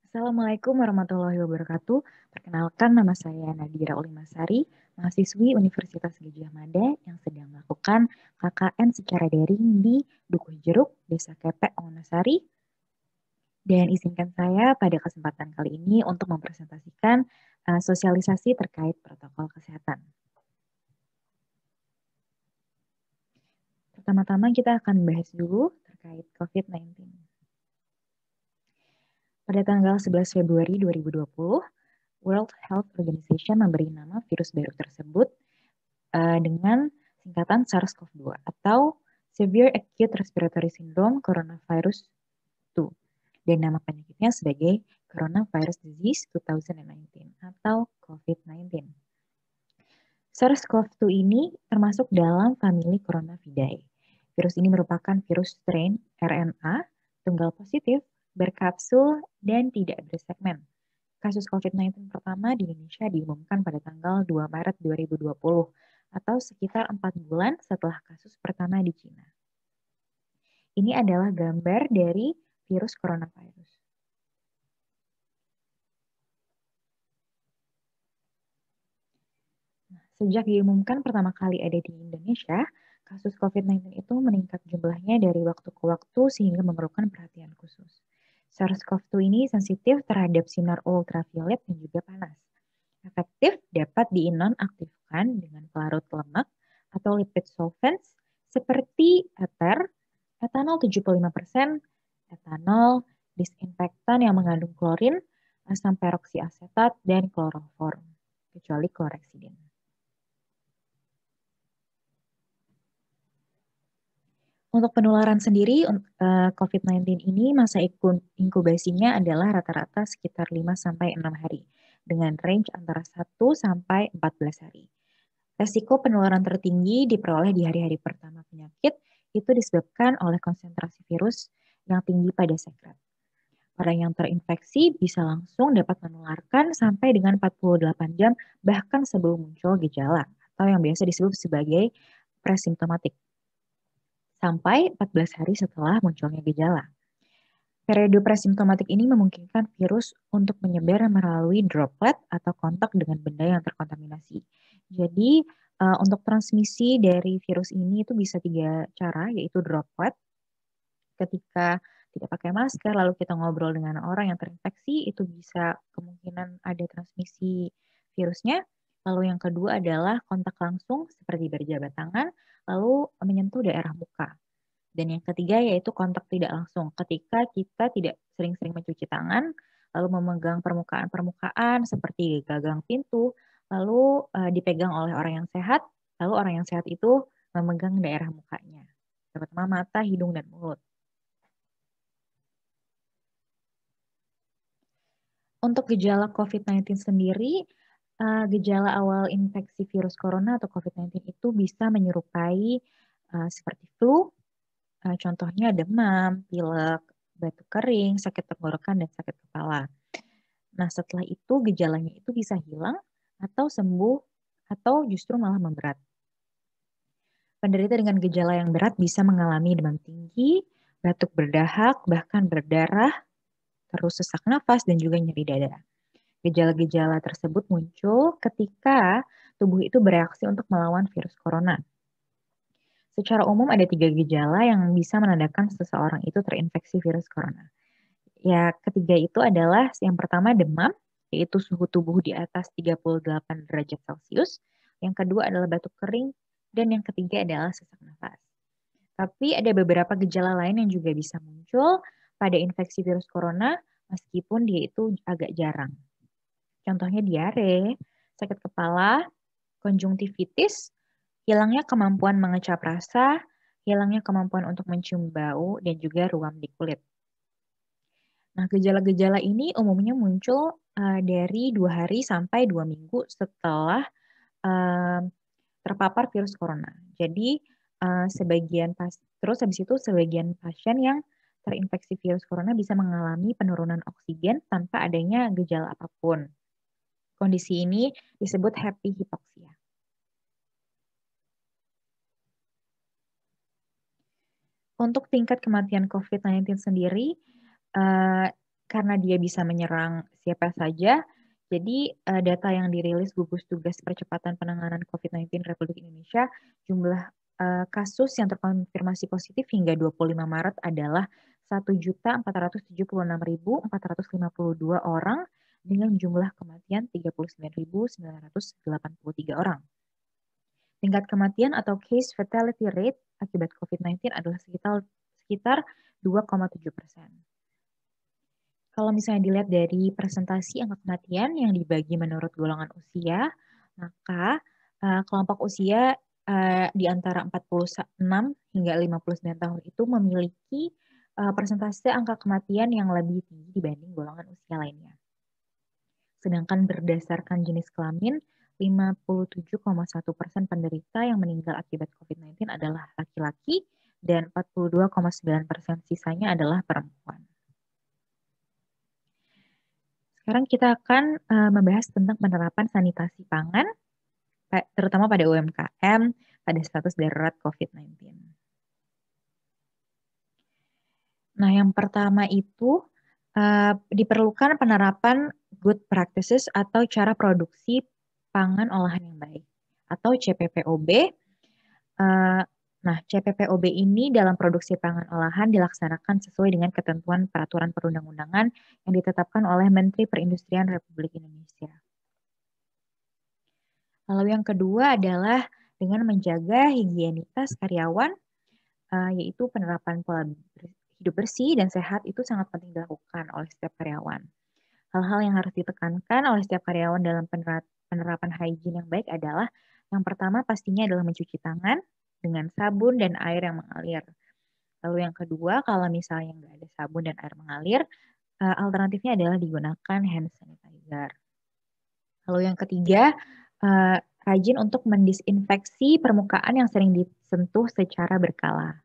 Assalamualaikum warahmatullahi wabarakatuh. Perkenalkan nama saya Nadira Ulimasari, mahasiswi Universitas Gadjah Mada yang sedang melakukan KKN secara daring di Dukuh Jeruk, Desa Kepek, Wonosari. Dan izinkan saya pada kesempatan kali ini untuk mempresentasikan sosialisasi terkait protokol kesehatan. Pertama-tama kita akan bahas dulu terkait COVID-19. Pada tanggal 11 Februari 2020, World Health Organization memberi nama virus baru tersebut dengan singkatan SARS-CoV-2 atau Severe Acute Respiratory Syndrome Coronavirus 2 dan nama penyakitnya sebagai Coronavirus Disease 2019 atau COVID-19. SARS-CoV-2 ini termasuk dalam famili Coronavidae. Virus ini merupakan virus strain RNA tunggal positif, berkapsul, dan tidak bersegmen. Kasus COVID-19 pertama di Indonesia diumumkan pada tanggal 2 Maret 2020 atau sekitar 4 bulan setelah kasus pertama di Cina. Ini adalah gambar dari virus coronavirus. Sejak diumumkan pertama kali ada di Indonesia, kasus COVID-19 itu meningkat jumlahnya dari waktu ke waktu sehingga memerlukan perhatian khusus. SARS-CoV-2 ini sensitif terhadap sinar ultraviolet dan juga panas. Efektif dapat dinonaktifkan dengan pelarut lemak atau lipid solvents seperti ether, etanol 75%, etanol, disinfektan yang mengandung klorin, asam peroksiasetat, dan kloroform, kecuali kloreksidin. Untuk penularan sendiri, COVID-19 ini masa inkubasinya adalah rata-rata sekitar 5-6 hari, dengan range antara 1 sampai 14 hari. Resiko penularan tertinggi diperoleh di hari-hari pertama penyakit, itu disebabkan oleh konsentrasi virus yang tinggi pada sekret. Orang yang terinfeksi bisa langsung dapat menularkan sampai dengan 48 jam, bahkan sebelum muncul gejala, atau yang biasa disebut sebagai presimptomatik, sampai 14 hari setelah munculnya gejala. Periode presimptomatik ini memungkinkan virus untuk menyebar melalui droplet atau kontak dengan benda yang terkontaminasi. Jadi, untuk transmisi dari virus ini itu bisa 3 cara, yaitu droplet, ketika tidak pakai masker, lalu kita ngobrol dengan orang yang terinfeksi, itu bisa kemungkinan ada transmisi virusnya. Lalu yang kedua adalah kontak langsung, seperti berjabat tangan, lalu menyentuh daerah muka. Dan yang ketiga yaitu kontak tidak langsung, ketika kita tidak sering-sering mencuci tangan, lalu memegang permukaan-permukaan seperti gagang pintu, lalu dipegang oleh orang yang sehat, lalu orang yang sehat itu memegang daerah mukanya, terutama mata, hidung, dan mulut. Untuk gejala COVID-19 sendiri, gejala awal infeksi virus corona atau COVID-19 itu bisa menyerupai seperti flu, contohnya demam, pilek, batuk kering, sakit tenggorokan, dan sakit kepala. Nah, setelah itu gejalanya itu bisa hilang atau sembuh atau justru malah memberat. Penderita dengan gejala yang berat bisa mengalami demam tinggi, batuk berdahak, bahkan berdarah, terus sesak nafas, dan juga nyeri dada. Gejala-gejala tersebut muncul ketika tubuh itu bereaksi untuk melawan virus corona. Secara umum ada 3 gejala yang bisa menandakan seseorang itu terinfeksi virus corona. Ya, ketiga itu adalah yang pertama demam, yaitu suhu tubuh di atas 38 derajat Celcius. Yang kedua adalah batuk kering, dan yang ketiga adalah sesak nafas. Tapi ada beberapa gejala lain yang juga bisa muncul pada infeksi virus corona, meskipun dia itu agak jarang. Contohnya diare, sakit kepala, konjungtivitis, hilangnya kemampuan mengecap rasa, hilangnya kemampuan untuk mencium bau, dan juga ruam di kulit. Nah, gejala-gejala ini umumnya muncul dari 2 hari sampai 2 minggu setelah terpapar virus corona. Jadi, terus habis itu sebagian pasien yang terinfeksi virus corona bisa mengalami penurunan oksigen tanpa adanya gejala apapun. Kondisi ini disebut happy hypoxia. Untuk tingkat kematian COVID-19 sendiri, karena dia bisa menyerang siapa saja, jadi data yang dirilis gugus tugas percepatan penanganan COVID-19 Republik Indonesia, jumlah kasus yang terkonfirmasi positif hingga 25 Maret adalah 1.476.452 orang dengan jumlah kematian 39.983 orang. Tingkat kematian atau case fatality rate akibat COVID-19 adalah sekitar 2,7%. Kalau misalnya dilihat dari presentasi angka kematian yang dibagi menurut golongan usia, maka kelompok usia di antara 46 hingga 59 tahun itu memiliki persentase angka kematian yang lebih tinggi dibanding golongan usia lainnya. Sedangkan berdasarkan jenis kelamin, 57,1% penderita yang meninggal akibat COVID-19 adalah laki-laki dan 42,9% sisanya adalah perempuan. Sekarang kita akan membahas tentang penerapan sanitasi pangan, terutama pada UMKM pada status darurat COVID-19. Nah, yang pertama itu diperlukan penerapan good practices atau cara produksi pangan olahan yang baik, atau CPPOB. Nah, CPPOB ini dalam produksi pangan olahan dilaksanakan sesuai dengan ketentuan peraturan perundang-undangan yang ditetapkan oleh Menteri Perindustrian Republik Indonesia. Lalu yang kedua adalah dengan menjaga higienitas karyawan, yaitu penerapan pola hidup bersih dan sehat itu sangat penting dilakukan oleh setiap karyawan. Hal-hal yang harus ditekankan oleh setiap karyawan dalam penerapan hygiene yang baik adalah yang pertama pastinya adalah mencuci tangan dengan sabun dan air yang mengalir. Lalu yang kedua, kalau misalnya nggak ada sabun dan air mengalir, alternatifnya adalah digunakan hand sanitizer. Lalu yang ketiga, rajin untuk mendisinfeksi permukaan yang sering disentuh secara berkala.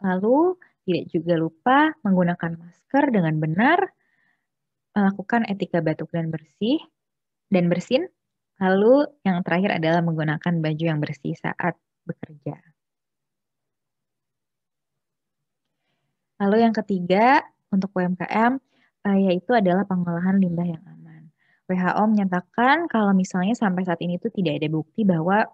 Lalu tidak juga lupa menggunakan masker dengan benar, melakukan etika batuk dan bersin. Lalu yang terakhir adalah menggunakan baju yang bersih saat bekerja. Lalu yang ketiga untuk UMKM yaitu adalah pengolahan limbah yang aman. WHO menyatakan kalau misalnya sampai saat ini itu tidak ada bukti bahwa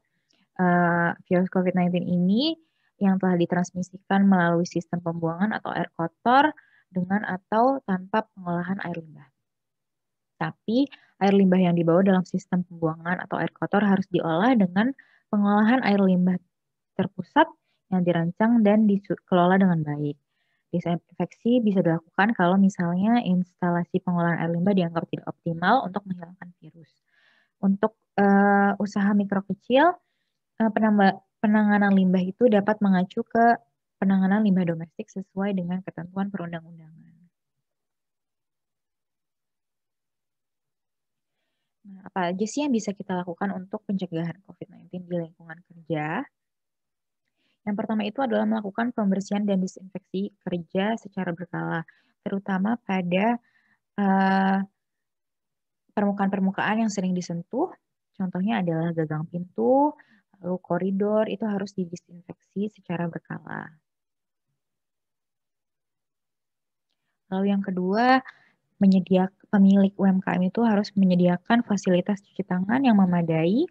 virus COVID-19 ini yang telah ditransmisikan melalui sistem pembuangan atau air kotor dengan atau tanpa pengolahan air limbah. Tapi air limbah yang dibawa dalam sistem pembuangan atau air kotor harus diolah dengan pengolahan air limbah terpusat yang dirancang dan dikelola dengan baik. Disinfeksi bisa dilakukan kalau misalnya instalasi pengolahan air limbah dianggap tidak optimal untuk menghilangkan virus. Untuk usaha mikro kecil, penanganan limbah itu dapat mengacu ke penanganan limbah domestik sesuai dengan ketentuan perundang-undangan. Nah, apa aja sih yang bisa kita lakukan untuk pencegahan COVID-19 di lingkungan kerja? Yang pertama itu adalah melakukan pembersihan dan disinfeksi kerja secara berkala, terutama pada permukaan-permukaan yang sering disentuh. Contohnya adalah gagang pintu, lalu koridor, itu harus didisinfeksi secara berkala. Lalu yang kedua, pemilik UMKM itu harus menyediakan fasilitas cuci tangan yang memadai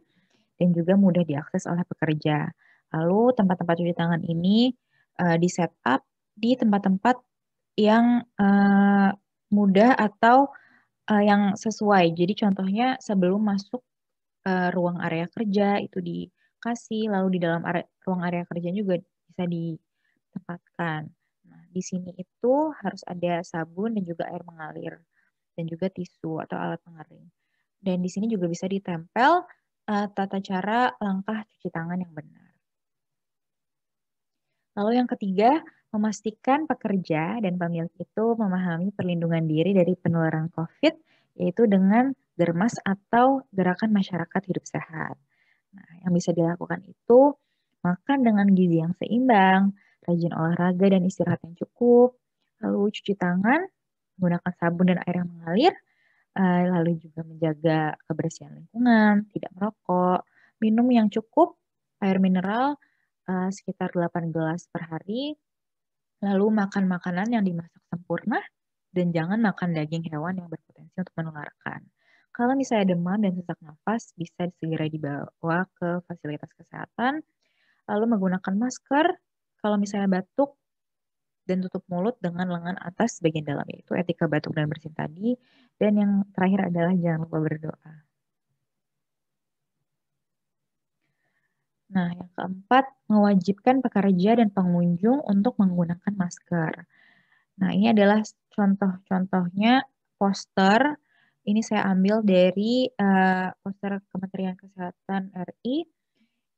dan juga mudah diakses oleh pekerja. Lalu tempat-tempat cuci tangan ini di-set up di tempat-tempat yang mudah atau yang sesuai. Jadi contohnya sebelum masuk ruang area kerja itu dikasih, lalu di dalam ruang area kerja juga bisa ditempatkan. Nah, di sini itu harus ada sabun dan juga air mengalir dan juga tisu atau alat pengering. Dan di sini juga bisa ditempel tata cara langkah cuci tangan yang benar. Lalu yang ketiga, memastikan pekerja dan pemilik itu memahami perlindungan diri dari penularan COVID, yaitu dengan germas atau gerakan masyarakat hidup sehat. Nah, yang bisa dilakukan itu makan dengan gizi yang seimbang, rajin olahraga dan istirahat yang cukup, lalu cuci tangan, menggunakan sabun dan air yang mengalir, lalu juga menjaga kebersihan lingkungan, tidak merokok, minum yang cukup, air mineral, sekitar 8 gelas per hari, lalu makan makanan yang dimasak sempurna, dan jangan makan daging hewan yang berpotensi untuk menularkan. Kalau misalnya demam dan sesak nafas, bisa segera dibawa ke fasilitas kesehatan, lalu menggunakan masker, kalau misalnya batuk, dan tutup mulut dengan lengan atas bagian dalam, yaitu etika batuk dan bersin tadi. Dan yang terakhir adalah jangan lupa berdoa. Nah, yang keempat, mewajibkan pekerja dan pengunjung untuk menggunakan masker. Nah, ini adalah contoh-contohnya poster. Ini saya ambil dari poster Kementerian Kesehatan RI.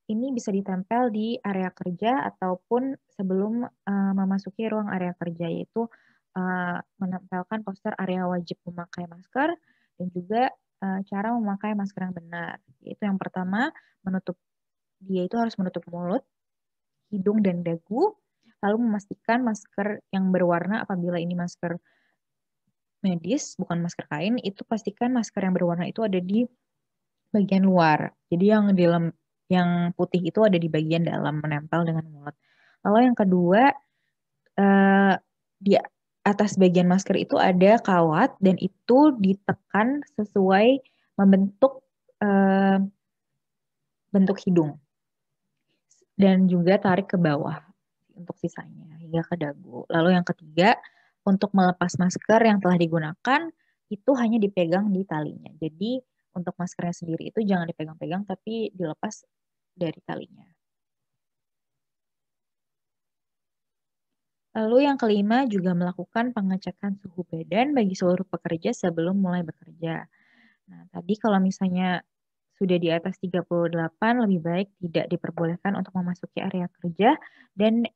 Ini bisa ditempel di area kerja ataupun sebelum memasuki ruang area kerja, yaitu menempelkan poster area wajib memakai masker dan juga cara memakai masker yang benar. Yaitu yang pertama, dia itu harus menutup mulut, hidung, dan dagu, lalu memastikan masker yang berwarna, apabila ini masker medis, bukan masker kain, itu pastikan masker yang berwarna itu ada di bagian luar. Jadi yang putih itu ada di bagian dalam, menempel dengan mulut. Lalu yang kedua, di atas bagian masker itu ada kawat, dan itu ditekan sesuai membentuk bentuk hidung. Dan juga tarik ke bawah untuk sisanya hingga ke dagu. Lalu yang ketiga, untuk melepas masker yang telah digunakan itu hanya dipegang di talinya. Jadi untuk maskernya sendiri itu jangan dipegang-pegang, tapi dilepas dari talinya. Lalu yang kelima, juga melakukan pengecekan suhu badan bagi seluruh pekerja sebelum mulai bekerja. Nah, tadi kalau misalnya sudah di atas 38, lebih baik tidak diperbolehkan untuk memasuki area kerja dan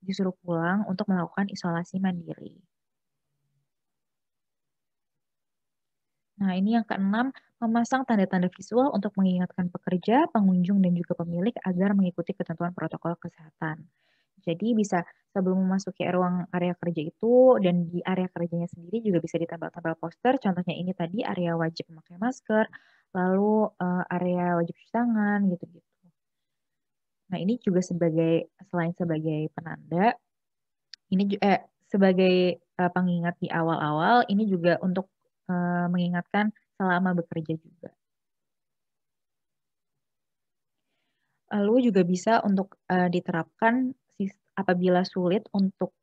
disuruh pulang untuk melakukan isolasi mandiri. Nah, ini yang keenam, memasang tanda-tanda visual untuk mengingatkan pekerja, pengunjung, dan juga pemilik agar mengikuti ketentuan protokol kesehatan. Jadi bisa sebelum memasuki ruang area kerja itu, dan di area kerjanya sendiri juga bisa ditambah-tambah poster. Contohnya ini tadi, area wajib memakai masker, lalu area wajib cuci tangan, gitu-gitu. Nah, ini juga selain sebagai penanda, ini sebagai pengingat di awal-awal, ini juga untuk mengingatkan selama bekerja juga. Lalu juga bisa untuk diterapkan apabila sulit untuk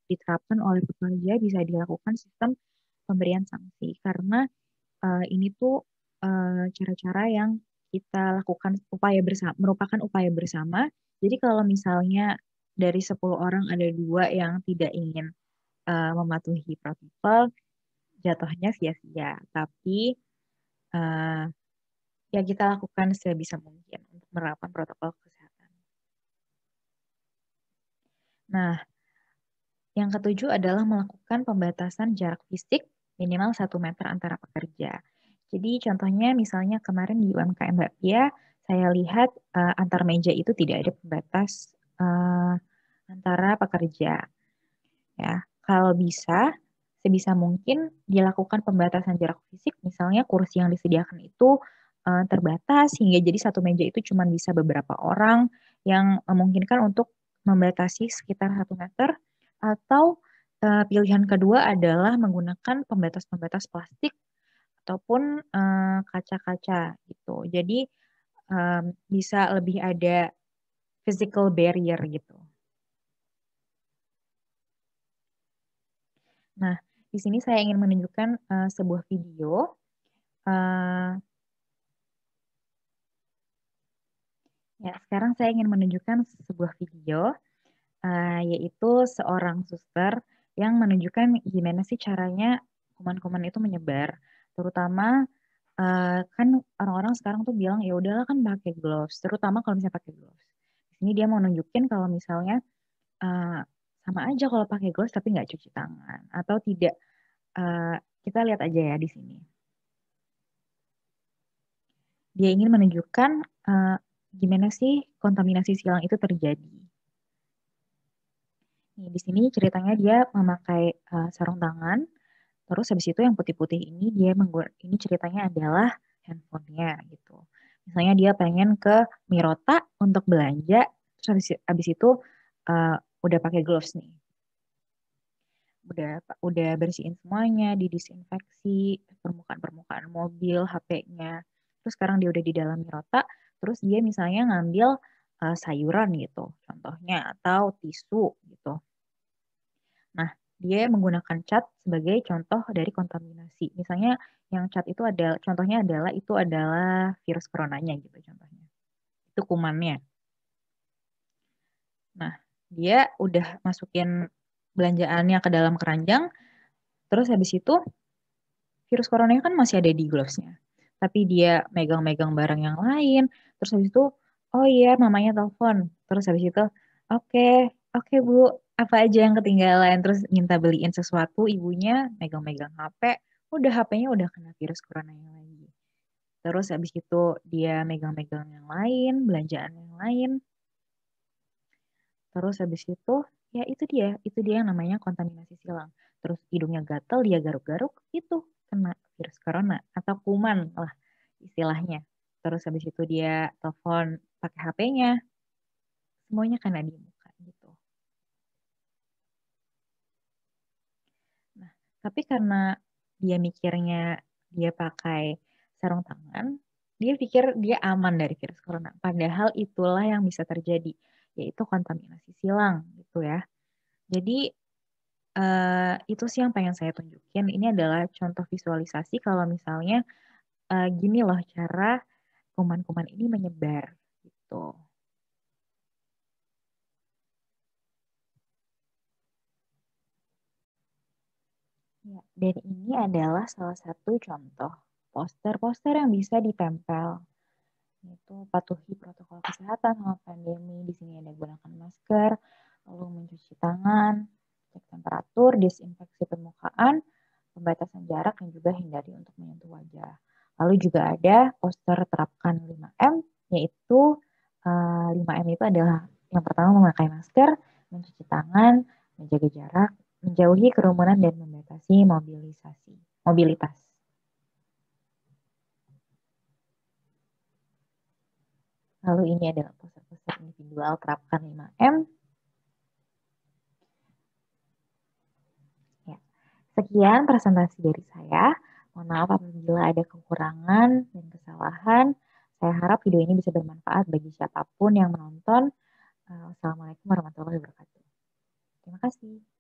diterapkan oleh pekerja, bisa dilakukan sistem pemberian sanksi. Karena ini tuh cara-cara yang kita lakukan merupakan upaya bersama. Jadi kalau misalnya dari 10 orang ada 2 yang tidak ingin mematuhi protokol, jatuhnya sia-sia. Tapi ya kita lakukan sebisa mungkin untuk menerapkan protokol kesehatan. Nah, yang ketujuh adalah melakukan pembatasan jarak fisik minimal 1 meter antara pekerja. Jadi contohnya misalnya kemarin di UMKM Bakpia, saya lihat antar meja itu tidak ada pembatas antara pekerja. Ya, kalau bisa, sebisa mungkin dilakukan pembatasan jarak fisik, misalnya kursi yang disediakan itu terbatas hingga jadi satu meja itu cuma bisa beberapa orang, yang memungkinkan untuk membatasi sekitar 1 meter, atau pilihan kedua adalah menggunakan pembatas-pembatas plastik ataupun kaca-kaca gitu. Jadi bisa lebih ada physical barrier gitu. Nah, di sini saya ingin menunjukkan sebuah video. Ya, sekarang saya ingin menunjukkan sebuah video, yaitu seorang suster yang menunjukkan gimana sih caranya kuman-kuman itu menyebar. Terutama kan orang-orang sekarang tuh bilang ya udahlah kan pakai gloves, terutama kalau misalnya pakai gloves. Di sini dia mau nunjukin kalau misalnya sama aja kalau pakai gloves tapi nggak cuci tangan atau tidak. Kita lihat aja ya di sini. Dia ingin menunjukkan gimana sih kontaminasi silang itu terjadi. Nih, di sini ceritanya dia memakai sarung tangan, terus habis itu yang putih-putih ini ini ceritanya adalah handphonenya gitu. Misalnya dia pengen ke Mirota untuk belanja, terus habis itu udah pakai gloves nih. Udah bersihin semuanya, didisinfeksi permukaan-permukaan mobil, HP-nya. Terus sekarang dia udah di dalam Mirota, terus dia misalnya ngambil sayuran gitu, contohnya, atau tisu gitu. Nah, dia menggunakan cat sebagai contoh dari kontaminasi. Misalnya yang cat itu ada, contohnya adalah itu adalah virus coronanya gitu contohnya. Itu kumannya. Nah, dia udah masukin belanjaannya ke dalam keranjang, terus habis itu virus coronanya kan masih ada di gloves-nya. Tapi dia megang-megang barang yang lain, terus habis itu, oh iya mamanya telepon. Terus habis itu, oke, oke Bu, apa aja yang ketinggalan? Terus minta beliin sesuatu, ibunya megang-megang HP, udah HP-nya udah kena virus coronanya lagi. Terus habis itu dia megang-megang yang lain, belanjaan yang lain. Terus habis itu dia yang namanya kontaminasi silang. Terus hidungnya gatel, dia garuk-garuk, itu kena virus corona atau kuman lah istilahnya. Terus habis itu dia telepon pakai HP-nya, semuanya kena di muka gitu. Nah, tapi karena dia mikirnya dia pakai sarung tangan, dia pikir dia aman dari virus corona. Padahal itulah yang bisa terjadi, yaitu kontaminasi silang gitu ya. Jadi itu sih yang pengen saya tunjukin. Ini adalah contoh visualisasi kalau misalnya gini loh cara kuman-kuman ini menyebar gitu. Ya, dan ini adalah salah satu contoh poster-poster yang bisa ditempel. Itu patuhi protokol kesehatan sama pandemi. Di sini ada gunakan masker, lalu mencuci tangan, cek temperatur, disinfeksi permukaan, pembatasan jarak, dan juga hindari untuk menyentuh wajah. Lalu juga ada poster terapkan 5M, yaitu 5M itu adalah yang pertama memakai masker, mencuci tangan, menjaga jarak, menjauhi kerumunan, dan membatasi mobilitas. Lalu ini adalah poster-poster individual terapkan 5M. Ya. Sekian presentasi dari saya. Mohon maaf apabila ada kekurangan dan kesalahan. Saya harap video ini bisa bermanfaat bagi siapapun yang menonton. Wassalamualaikum warahmatullahi wabarakatuh. Terima kasih.